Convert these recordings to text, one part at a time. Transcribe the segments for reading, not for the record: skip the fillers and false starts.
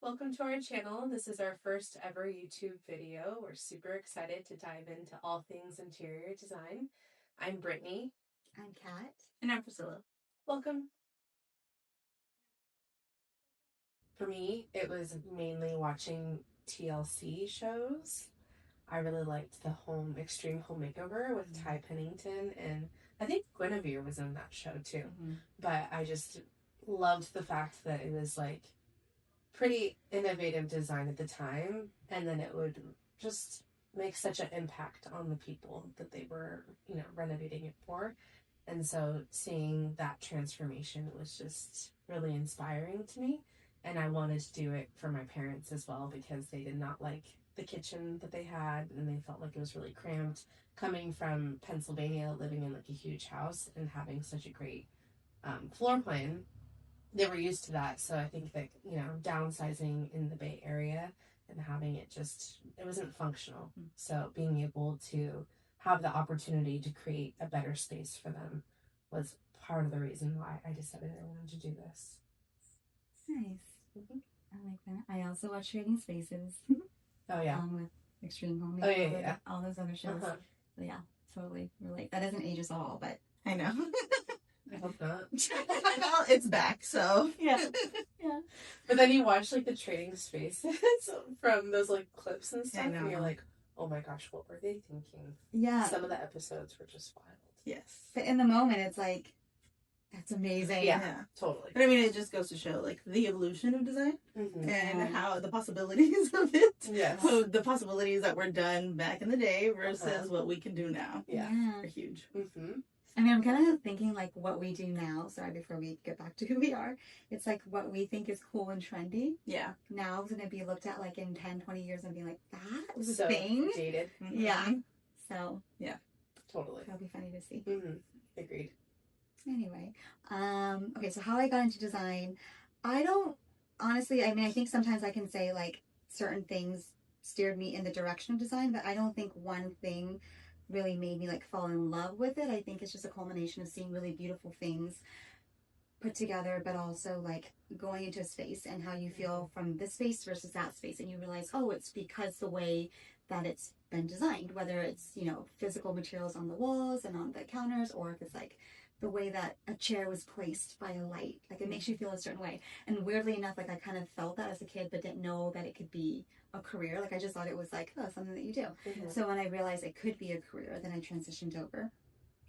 Welcome to our channel. This is our first ever YouTube video. We're super excited to dive into all things interior design. I'm Brittany. I'm Kat. And I'm Priscilla. Welcome. For me, it was mainly watching TLC shows. I really liked the Extreme Home Makeover with Ty Pennington, and I think Guinevere was in that show too. But I just loved the fact that it was like pretty innovative design at the time, and then it would just make such an impact on the people that they were, renovating it for. And so seeing that transformation was just really inspiring to me. And I wanted to do it for my parents as well because they did not like the kitchen that they had and they felt like it was really cramped. Coming from Pennsylvania, living in like a huge house and having such a great floor plan, they were used to that. So I think that, downsizing in the Bay Area and having it wasn't functional. So being able to have the opportunity to create a better space for them was part of the reason why I decided I wanted to do this. Nice. I like that. I also watch Trading Spaces. Oh, yeah. With Extreme Home Oh, yeah. all those other shows. So, yeah, totally relate. That doesn't age us all, but I know. I hope not. Well, it's back, so. Yeah. But then you watch, like, the Trading Spaces from those, like, clips and stuff, and you're like, oh my gosh, what were they thinking? Yeah. Some of the episodes were just wild. Yes. But in the moment, it's like, that's amazing. Yeah, totally. But I mean, it just goes to show, like, the evolution of design and how the possibilities of it. Yes. So the possibilities that were done back in the day versus what we can do now. Yeah. Are huge. I mean, I'm kind of thinking, like, what we do now, sorry, before we get back to who we are, it's like what we think is cool and trendy. Yeah. Now it's going to be looked at, like, in 10, 20 years and be like, that was so a thing? Dated. Yeah. So. Yeah. Totally. That'll be funny to see. Agreed. Anyway, okay, so how I got into design, honestly, I think sometimes I can say, like, certain things steered me in the direction of design, but I don't think one thing really made me, like, fall in love with it. I think it's just a culmination of seeing really beautiful things put together, but also, like, going into a space and how you feel from this space versus that space, and you realize, oh, it's because the way that it's been designed, whether it's, physical materials on the walls and on the counters, or if it's, like, the way that a chair was placed by a light. Like, it makes you feel a certain way. And weirdly enough, like, I kind of felt that as a kid, but didn't know that it could be a career. Like, I just thought it was, like, oh, something that you do. So when I realized it could be a career, then I transitioned over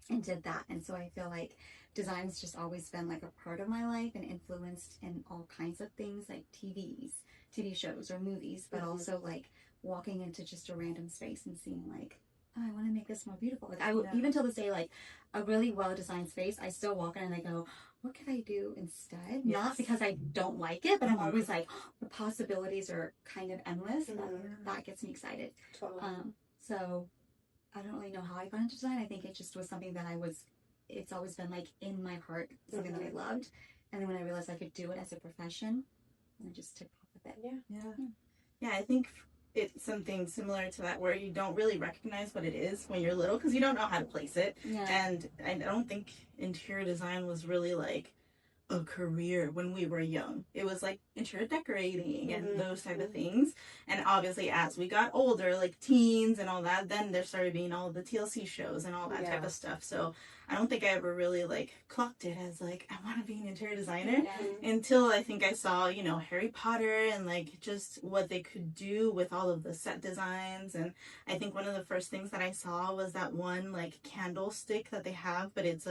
and did that. And so I feel like design's just always been, like, a part of my life and influenced in all kinds of things, like TV shows or movies, but also, like, walking into just a random space and seeing, like, oh, I want to make this more beautiful. Like, I will, even till this day, like, a really well-designed space, I still walk in and I go, what could I do instead? Yes. Not because I don't like it, but I'm always like, oh, the possibilities are kind of endless. That gets me excited. Totally. So I don't really know how I got into design. I think it just was something that it's always been, like, in my heart, something that I loved. And then when I realized I could do it as a profession, I just took off with it. Yeah, I think it's something similar to that where you don't really recognize what it is when you're little because you don't know how to place it. And I don't think interior design was really, like, a career when we were young. It was like interior decorating and those type of things. And obviously as we got older, like teens and all that, then there started being all the TLC shows and all that type of stuff. So I don't think I ever really, like, clocked it as, like, I want to be an interior designer until I think I saw, Harry Potter and, like, just what they could do with all of the set designs. And I think one of the first things that I saw was that one, like, candlestick that they have, but it's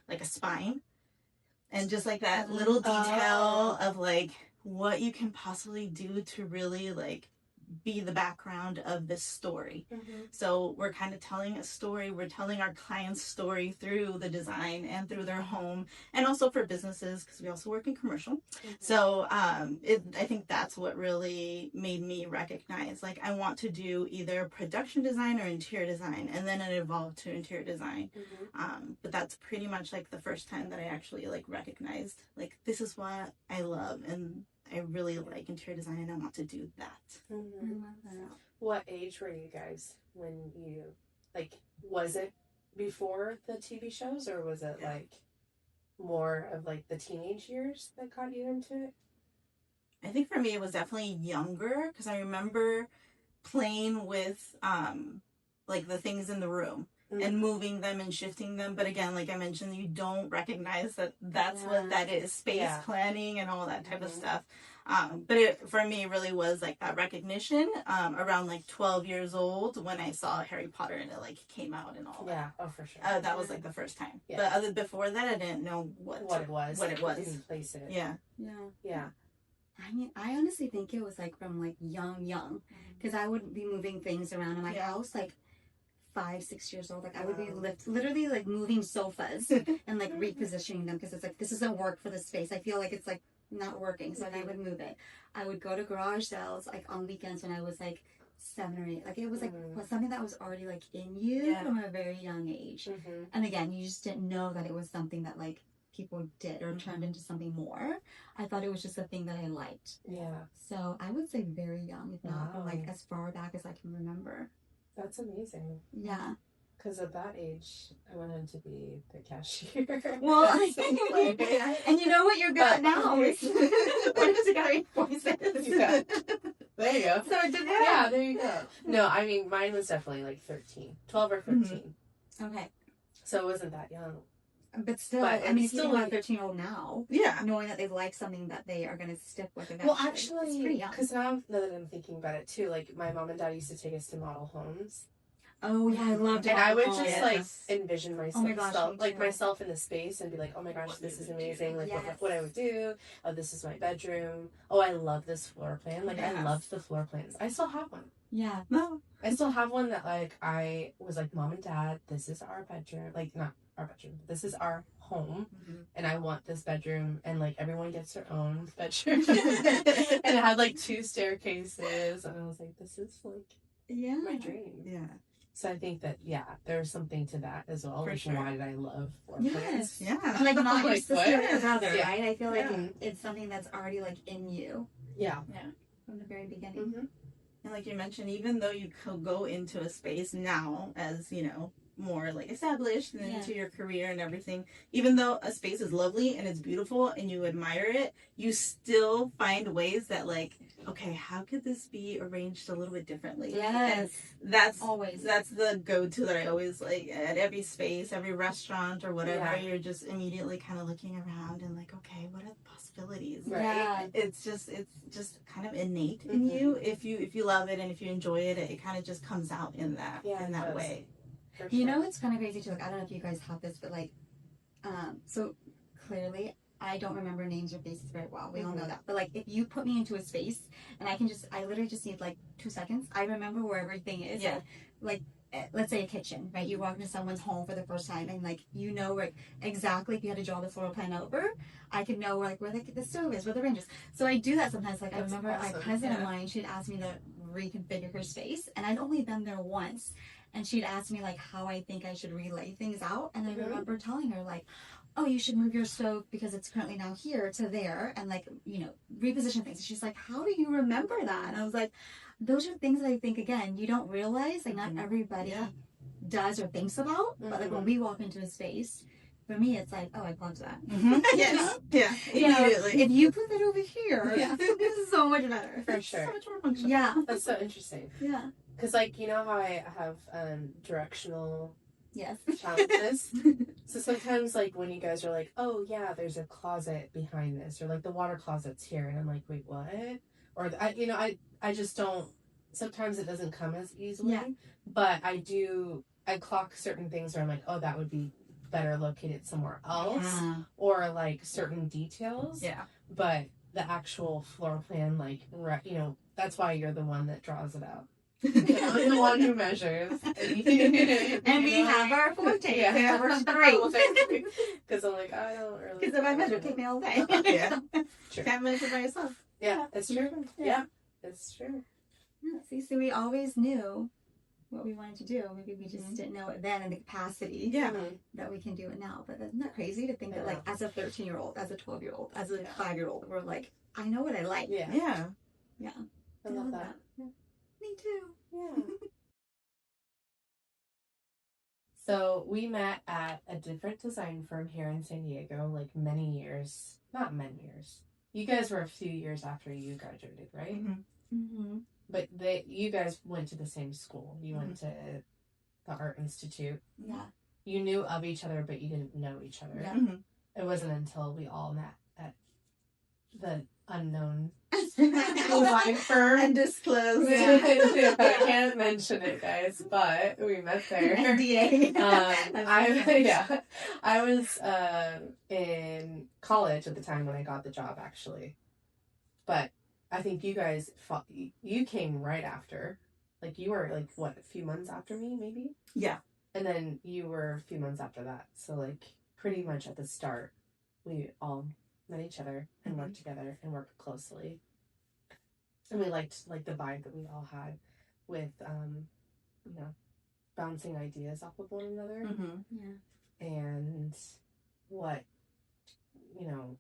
like a spine. And just, like, that little detail of, like, what you can possibly do to really, like, be the background of this story. So we're kind of telling a story. We're telling our clients' story through the design and through their home, and also for businesses because we also work in commercial. So I think that's what really made me recognize, like, I want to do either production design or interior design, and then it evolved to interior design. But that's pretty much, like, the first time that I actually, like, recognized, like, this is what I love and I really like interior design and I want to do that. I love that. What age were you guys when you, like, was it before the TV shows or was it, like, more of, like, the teenage years that got you into it? I think for me it was definitely younger because I remember playing with like the things in the room and moving them and shifting them. But again, like I mentioned, you don't recognize that that's what that is, space planning and all that type of stuff. But it, for me, really was like that recognition around like 12 years old when I saw Harry Potter and it like came out and all that. Yeah, oh, for sure. That was like the first time. Yeah. But before that, I didn't know what it was. What it was. Didn't place it. Yeah. Yeah. Yeah. I mean, I honestly think it was like from like young, because I would be moving things around in my house like 5, 6 years old. Like I would be literally like moving sofas and like repositioning them because it's like this doesn't work for the space. I feel like it's like not working, so I would move it. I would go to garage sales like on weekends when I was like 7 or 8. Like it was like something that was already like in you from a very young age. And again, you just didn't know that it was something that like people did or turned into something more. I thought it was just a thing that I liked. Yeah. So I would say very young, if not like as far back as I can remember. That's amazing. Yeah. Because at that age, I wanted to be the cashier. Well, and you know what you're good at now is what is it got to voices. Yeah. There you go. So it did Yeah, there you go. No, I mean, mine was definitely like 13. 12 or 13. Okay. So it wasn't that young. But still, I mean, if you have a 13-year-old now, knowing that they like something that they are going to stick with eventually. Well, actually, because now that I'm thinking about it too, like my mom and dad used to take us to model homes. Oh yeah, I loved it. And I would just like envision myself, oh my gosh, myself in the space and be like, oh my gosh, this is amazing. Like what I would do. Oh, this is my bedroom. Oh, I love this floor plan. Like I loved the floor plans. I still have one. Yeah. No, I still have one that like I was like, Mom and Dad, this is our bedroom. Like not our bedroom. This is our home, and I want this bedroom, and like everyone gets their own bedroom. And it had like 2 staircases, and I was like, this is like my dream. Yeah. So I think that there's something to that as well. For like sure. Why did I love floor plans? Yeah. Like not your Like, sister or your brother, right? I feel like it's something that's already like in you. Yeah. From the very beginning. And like you mentioned, even though you could go into a space now as, you know, more like established and into your career and everything, even though a space is lovely and it's beautiful and you admire it, you still find ways that like, okay, how could this be arranged a little bit differently? Yes. And that's the go-to that I always like at every space, every restaurant or whatever. You're just immediately kind of looking around and like, okay, what are the possibilities? Right. Yeah. It's just kind of innate in you. If you love it and if you enjoy it, it kind of just comes out in that way. Sure. You know, it's kind of crazy too. Like, I don't know if you guys have this, but like, so clearly I don't remember names or faces very well. We all know that. But like, if you put me into a space and I literally just need like 2 seconds, I remember where everything is. Yeah. Like let's say a kitchen, right? You walk into someone's home for the first time and like, you know, where exactly if you had to draw the floor plan over, I could know where the stove is, where the range is. So I do that sometimes. Like, I remember a cousin of mine, she'd ask me to reconfigure her space and I'd only been there once. And she'd ask me like how I think I should relay things out. And I remember telling her like, oh, you should move your stove because it's currently now here to there and like, you know, reposition things. And she's like, how do you remember that? And I was like, those are things that I think, again, you don't realize, like not everybody does or thinks about. But like when we walk into a space, for me, it's like, oh, I loved that. Yes. Yeah. Immediately. If you put that over here, this is so much better. For sure. So much more functional. Yeah. That's so interesting. Yeah. Because, like, you know how I have directional Yes. challenges? So sometimes, like, when you guys are like, oh, yeah, there's a closet behind this, or, like, the water closet's here, and I'm like, wait, what? Or, I just don't, sometimes it doesn't come as easily. Yeah. But I clock certain things where I'm like, oh, that would be better located somewhere else. Yeah. Or, like, certain details. Yeah. But the actual floor plan, like, that's why you're the one that draws it out. I'm the one who measures. And we have our forte. Yeah, we're great. Because I'm like, I don't really. Because if I measure, it take me all day. Yeah. True. Can't measure by yourself. Yeah, it's true. Yeah, it's true. Yeah, see, so we always knew what we wanted to do. Maybe we just didn't know it then in the capacity that we can do it now. But isn't that crazy to think that, like, as a 13-year-old, as a 12-year-old, as a 5-year-old, we're like, I know what I like. Yeah. Yeah. I love that. Yeah. Me too. Yeah. So we met at a different design firm here in San Diego, like not many years, you guys were a few years after you graduated, right? But you guys went to the same school. You went to the Art Institute. Yeah. You knew of each other, but you didn't know each other. Yeah. It wasn't until we all met at the unknown design firm. Undisclosed. I can't mention it, guys, but we met there. NDA. I was in college at the time when I got the job, actually. But I think you guys you came right after. Like, you were, like, what, a few months after me, maybe? Yeah. And then you were a few months after that. So, like, pretty much at the start, we all met each other and worked together and worked closely. And we liked, like, the vibe that we all had with, you know, bouncing ideas off of one another. Yeah. And what, you know,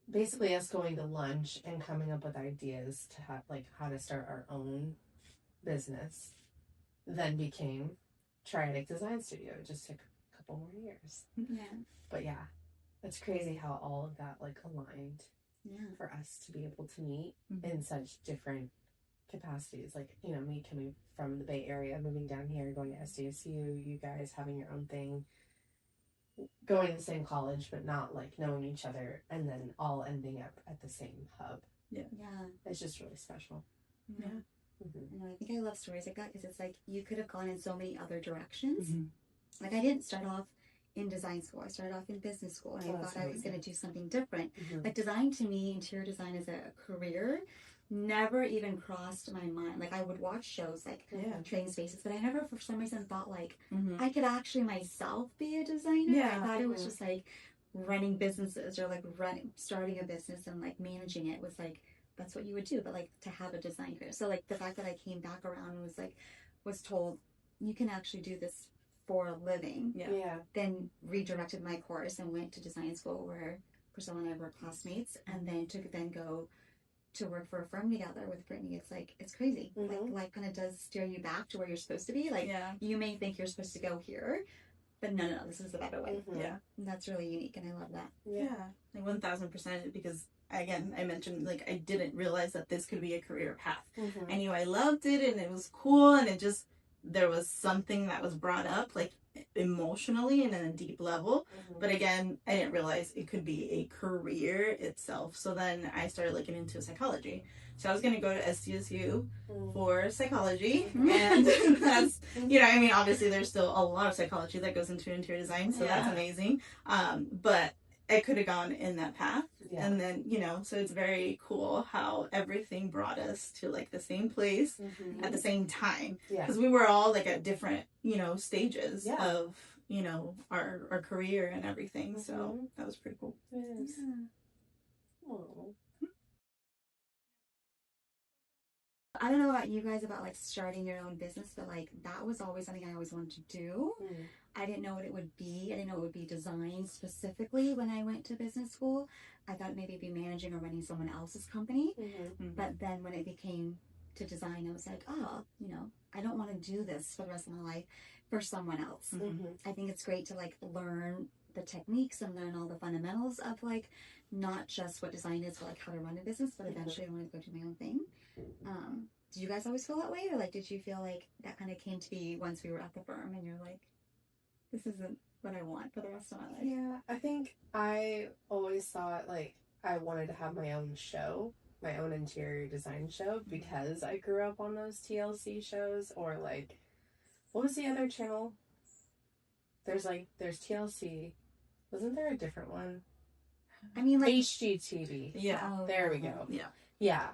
basically us going to lunch and coming up with ideas to have, like, how to start our own business then became Triadic Design Studio. It just took a couple more years. Yeah. But yeah, it's crazy how all of that, like, aligned for us to be able to meet in such different capacities. Like, you know, me coming from the Bay Area, moving down here, going to SDSU, you guys having your own thing, going to the same college, but not, like, knowing each other, and then all ending up at the same hub. Yeah. It's just really special. Yeah. I think I love stories like that because it's like you could have gone in so many other directions. Like, I didn't start off in design school. I started off in business school, and I thought I was going to do something different. Like, design to me, interior design as a career, never even crossed my mind. Like, I would watch shows like Trading Spaces, but I never for some reason thought like I could actually myself be a designer. I thought it was just like running businesses or like starting a business and like managing it was like that's what you would do, but like to have a design career. So like the fact that I came back around and was told you can actually do this for a living. Then redirected my course and went to design school where Priscilla and I were classmates, and then go to work for a firm together with Brittany. It's like it's crazy. Like life kind of does steer you back to where you're supposed to be. Like you may think you're supposed to go here, but no, this is the better way. And that's really unique, and I love that. Like 1000%, because again, I mentioned like I didn't realize that this could be a career path. I knew I loved it and it was cool, and it just there was something that was brought up like emotionally and on a deep level, but again, I didn't realize it could be a career itself. So then I started looking into psychology. So I was going to go to SDSU for psychology, and that's, you know, I mean, obviously there's still a lot of psychology that goes into interior design, so that's amazing. But I could have gone in that path. And then, you know, so it's very cool how everything brought us to like the same place at the same time. Because we were all like at different, you know, stages of, you know, our career and everything. So that was pretty cool. I don't know about you guys about like starting your own business, but like that was always something I always wanted to do. I didn't know what it would be. I didn't know it would be design specifically when I went to business school. I thought maybe it'd be managing or running someone else's company. But then when it became to design, I was like, oh, you know, I don't want to do this for the rest of my life for someone else. I think it's great to like learn the techniques and learn all the fundamentals of like not just what design is, but like how to run a business, but eventually I want to go do my own thing. Did you guys always feel that way, or like did you feel like that kind of came to be once we were at the firm and you're like, this isn't what I want for the rest of my life? Yeah, I think I always thought like I wanted to have my own show, my own interior design show, because I grew up on those TLC shows, or like, what was the other channel? There's TLC. Wasn't there a different one? I mean, like HGTV. There we go. Yeah.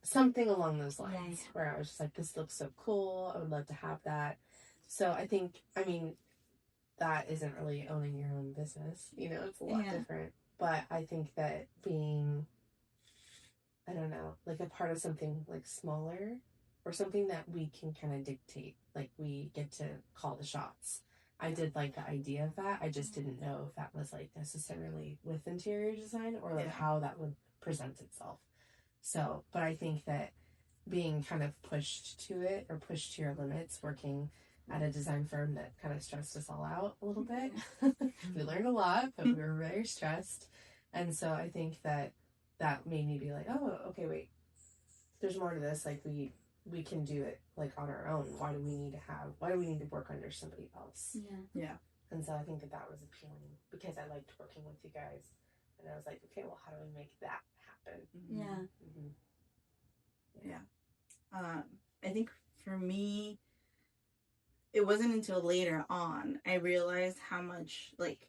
Something along those lines where I was just like, this looks so cool. I would love to have that. So I think, I mean, that isn't really owning your own business. You know, it's a lot different. But I think that being, I don't know, like a part of something like smaller or something that we can kind of dictate, like we get to call the shots. I did like the idea of that. I just didn't know if that was like necessarily with interior design or like how that would present itself. So, but I think that being kind of pushed to it or pushed to your limits, working at a design firm that kind of stressed us all out a little bit. We learned a lot, but we were very stressed. And so I think that that made me be like, oh, okay, wait, there's more to this. Like we can do it like on our own. Why do we need to work under somebody else? Yeah. And so I think that was appealing because I liked working with you guys, and I was like, okay, well, how do we make that happen? Yeah. I think for me, it wasn't until later on I realized how much like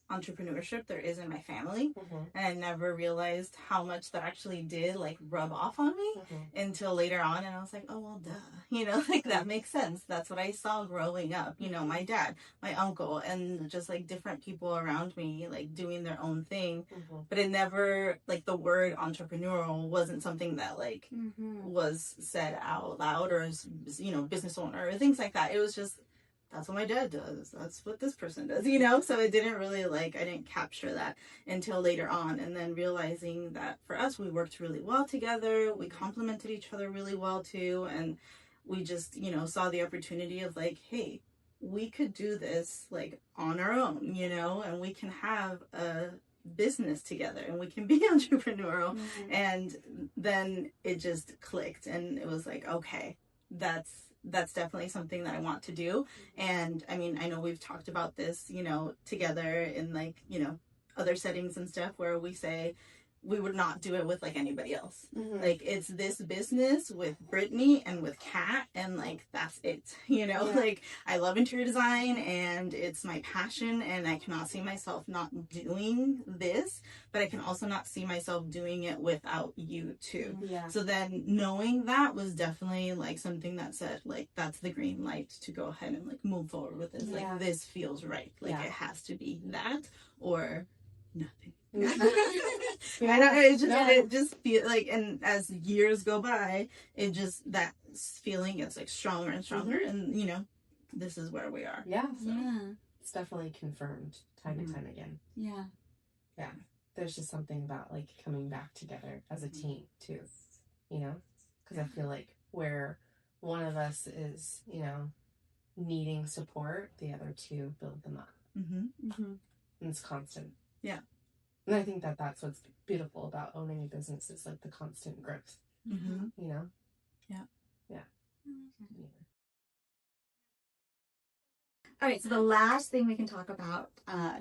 entrepreneurship there is in my family, and I never realized how much that actually did like rub off on me until later on. And I was like, oh well, duh, like that makes sense. That's what I saw growing up, my dad, my uncle, and just like different people around me like doing their own thing. But it never, like, the word entrepreneurial wasn't something that like was said out loud, or business owner or things like that. It was just, that's what my dad does. That's what this person does, So it didn't really I didn't capture that until later on. And then realizing that for us, we worked really well together. We complemented each other really well too. And we just, saw the opportunity of like, hey, we could do this like on our own, and we can have a business together and we can be entrepreneurial. And then it just clicked and it was like, okay, that's definitely something that I want to do. And I mean, I know we've talked about this, together in like, other settings and stuff where we say we would not do it with like anybody else. Like, it's this business with Brittany and with Kat, and like that's it. Like, I love interior design and it's my passion, and I cannot see myself not doing this, but I can also not see myself doing it without you too. So then knowing that was definitely like something that said like, that's the green light to go ahead and like move forward with this. Like, this feels right. Like, it has to be that or nothing. I know, it just feel like, and as years go by, it just, that feeling gets like stronger and stronger, and this is where we are. It's definitely confirmed time and time again. There's just something about like coming back together as a team too, because I feel like where one of us is needing support, the other two build them up. And it's constant. And I think that that's what's beautiful about owning a business, is like the constant growth. All right, so the last thing we can talk about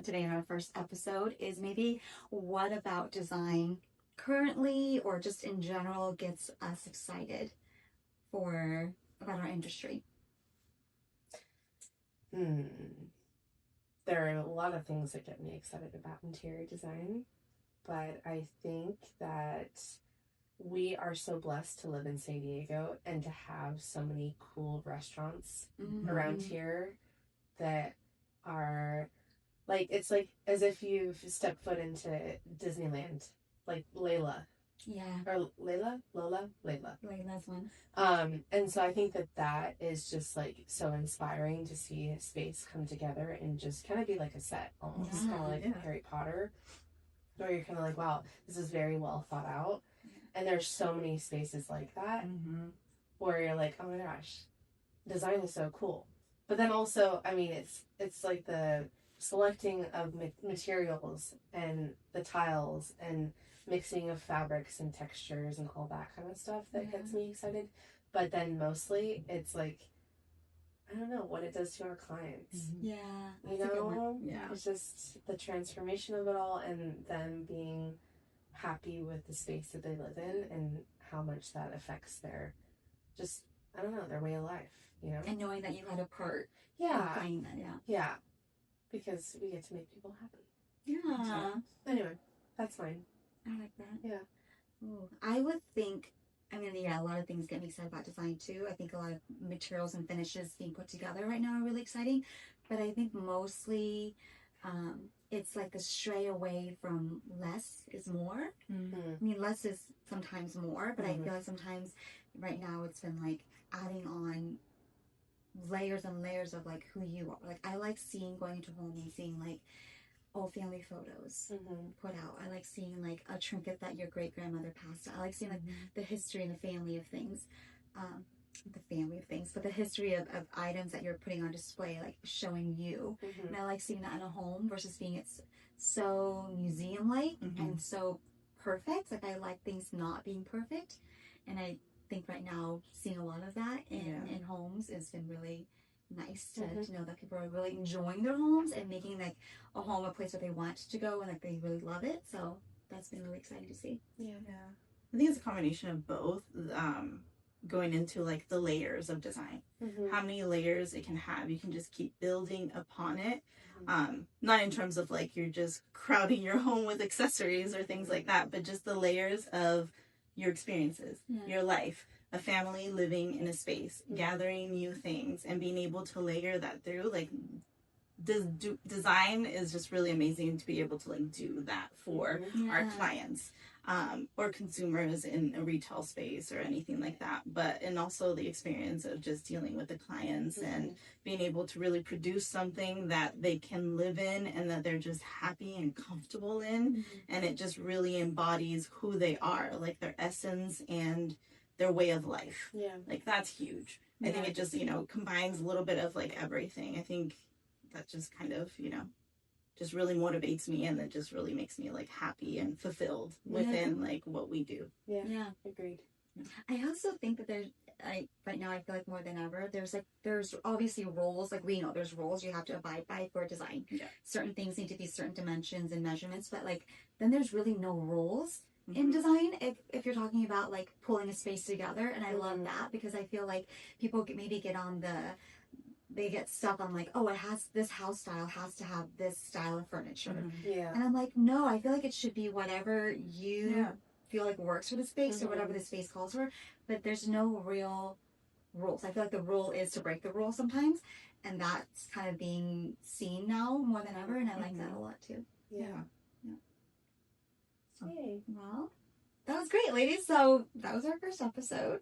today in our first episode is maybe what about design currently or just in general gets us excited about our industry. There are a lot of things that get me excited about interior design, but I think that we are so blessed to live in San Diego and to have so many cool restaurants around here that are like, it's like as if you've stepped foot into Disneyland, like Layla. Or Layla's one. And so I think that is just like so inspiring to see a space come together and just kind of be like a set, almost kind of like Harry Potter, where you're kind of like, wow, this is very well thought out. And there's so many spaces like that where you're like, oh my gosh, design is so cool. But then also, I mean, it's like the selecting of materials and the tiles and mixing of fabrics and textures and all that kind of stuff that gets me excited. But then mostly it's like, I don't know what it does to our clients. It's just the transformation of it all, and them being happy with the space that they live in and how much that affects their, just, I don't know, their way of life, and knowing that you had a part in playing that. Because we get to make people happy. So, anyway, that's mine. I like that. Ooh, I would think, I mean, a lot of things get me excited about design too. I think a lot of materials and finishes being put together right now are really exciting. But I think mostly it's like a stray away from less is more. I mean, less is sometimes more, but I feel like sometimes right now it's been like adding on layers and layers of like who you are. Like, I like going into home and seeing like old family photos put out. I like seeing like a trinket that your great grandmother passed out. I like seeing like the history and the family of things. But the history of items that you're putting on display, like showing you. And I like seeing that in a home versus being it's so museum-like and so perfect. Like, I like things not being perfect. And I think right now, seeing a lot of that in homes has been really nice to know that people are really enjoying their homes and making like a home a place where they want to go and like they really love it. So that's been really exciting to see. Yeah. I think it's a combination of both. Going into like the layers of design, how many layers it can have. You can just keep building upon it. Not in terms of like you're just crowding your home with accessories or things like that, but just the layers of your experiences, your life, a family living in a space, gathering new things and being able to layer that through. Like design is just really amazing to be able to like do that for our clients. Or consumers in a retail space or anything like that, and also the experience of just dealing with the clients and being able to really produce something that they can live in and that they're just happy and comfortable in, and it just really embodies who they are, like their essence and their way of life. Like that's huge. I think it just combines a little bit of like everything. I think that just kind of just really motivates me, and it just really makes me like happy and fulfilled within like what we do. Agreed. I also think that right now I feel like more than ever there's obviously roles, like we know there's roles you have to abide by for design. Certain things need to be certain dimensions and measurements, but like then there's really no rules in design if you're talking about like pulling a space together. And I love that, because I feel like people maybe they get stuck on like, oh, this house style has to have this style of furniture. And I'm like, no, I feel like it should be whatever you feel like works for the space or whatever the space calls for. But there's no real rules. I feel like the rule is to break the rule sometimes. And that's kind of being seen now more than ever. And I like that a lot too. So, well, that was great, ladies. So that was our first episode.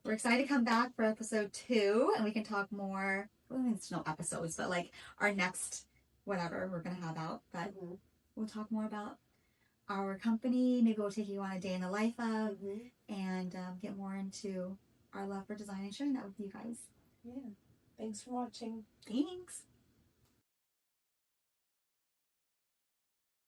We're excited to come back for episode 2, and we can talk more. Well, I mean, it's no episodes, but like our next whatever we're going to have out. But we'll talk more about our company. Maybe we'll take you on a day in the life of, and get more into our love for design and sharing that with you guys. Thanks for watching. Thanks.